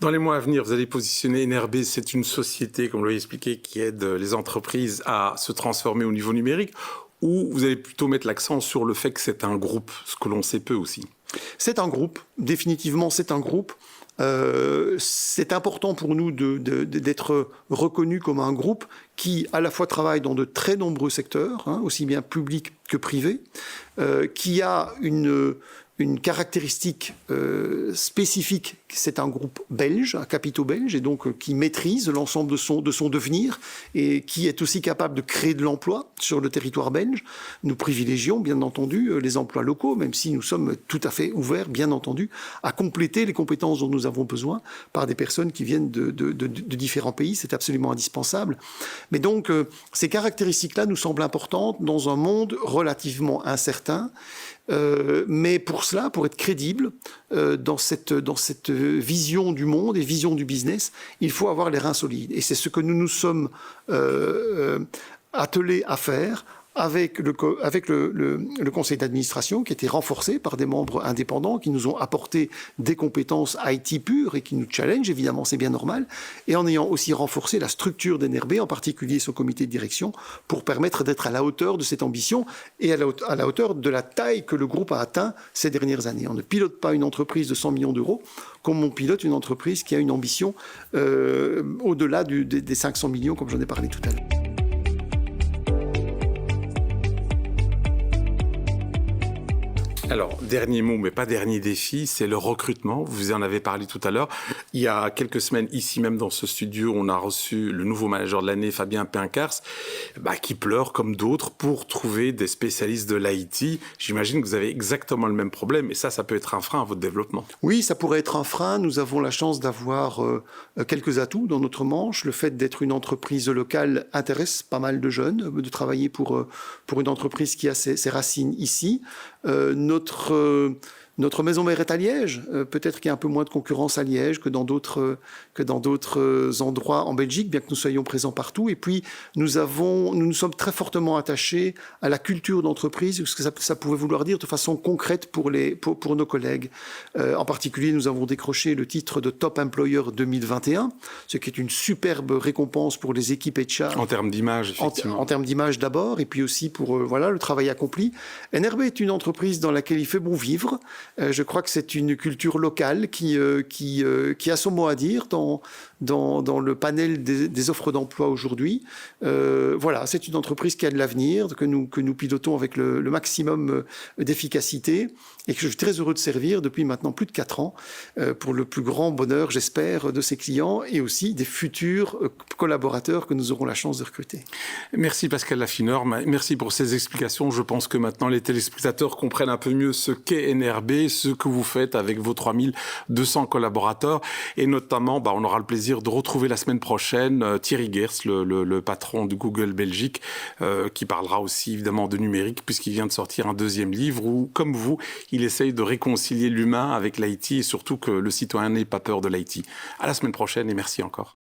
Dans les mois à venir, vous allez positionner NRB, c'est une société, comme vous l'avez expliqué, qui aide les entreprises à se transformer au niveau numérique, ou vous allez plutôt mettre l'accent sur le fait que c'est un groupe, ce que l'on sait peu aussi? C'est un groupe, définitivement c'est un groupe. C'est important pour nous d'être reconnu comme un groupe qui à la fois travaille dans de très nombreux secteurs, aussi bien publics que privés, qui a une caractéristique spécifique, c'est un groupe belge, à capitaux belges, et donc qui maîtrise l'ensemble de son devenir et qui est aussi capable de créer de l'emploi sur le territoire belge. Nous privilégions bien entendu les emplois locaux, même si nous sommes tout à fait ouverts, bien entendu, à compléter les compétences dont nous avons besoin par des personnes qui viennent de différents pays. C'est absolument indispensable. Mais donc, ces caractéristiques-là nous semblent importantes dans un monde relativement incertain. Mais pour cela, pour être crédible dans cette vision du monde et vision du business, il faut avoir les reins solides. Et c'est ce que nous nous sommes attelés à faire avec le conseil d'administration qui était renforcé par des membres indépendants qui nous ont apporté des compétences IT pures et qui nous challenge, évidemment, c'est bien normal, et en ayant aussi renforcé la structure d'NRB, en particulier son comité de direction, pour permettre d'être à la hauteur de cette ambition et à la hauteur de la taille que le groupe a atteint ces dernières années. On ne pilote pas une entreprise de 100 millions d'euros comme on pilote une entreprise qui a une ambition au-delà des 500 millions, comme j'en ai parlé tout à l'heure. Alors, dernier mot, mais pas dernier défi, c'est le recrutement. Vous en avez parlé tout à l'heure. Il y a quelques semaines, ici même dans ce studio, on a reçu le nouveau manager de l'année, Fabien Pincars, qui pleure comme d'autres pour trouver des spécialistes de l'IT. J'imagine que vous avez exactement le même problème et ça peut être un frein à votre développement. Oui, ça pourrait être un frein. Nous avons la chance d'avoir quelques atouts dans notre manche. Le fait d'être une entreprise locale intéresse pas mal de jeunes, de travailler pour une entreprise qui a ses racines ici. Notre maison mère est à Liège. Peut-être qu'il y a un peu moins de concurrence à Liège que dans d'autres endroits en Belgique, bien que nous soyons présents partout. Et puis, nous nous sommes très fortement attachés à la culture d'entreprise, ce que ça pouvait vouloir dire de façon concrète pour nos collègues. En particulier, nous avons décroché le titre de Top Employer 2021, ce qui est une superbe récompense pour les équipes HR. En termes d'image, effectivement. En termes d'image d'abord, et puis aussi pour le travail accompli. NRB est une entreprise dans laquelle il fait bon vivre. Je crois que c'est une culture locale qui a son mot à dire dans le panel des offres d'emploi aujourd'hui. Voilà, c'est une entreprise qui a de l'avenir, que nous pilotons avec le maximum d'efficacité et que je suis très heureux de servir depuis maintenant plus de 4 ans pour le plus grand bonheur, j'espère, de ses clients et aussi des futurs collaborateurs que nous aurons la chance de recruter. Merci Pascal Laffineur, merci pour ces explications. Je pense que maintenant les téléspectateurs comprennent un peu mieux ce qu'est NRB, ce que vous faites avec vos 3200 collaborateurs et notamment, on aura le plaisir de retrouver la semaine prochaine Thierry Geers, le patron de Google Belgique, qui parlera aussi évidemment de numérique puisqu'il vient de sortir un 2e livre où, comme vous, il essaye de réconcilier l'humain avec l'IT et surtout que le citoyen n'ait pas peur de l'IT. À la semaine prochaine et merci encore.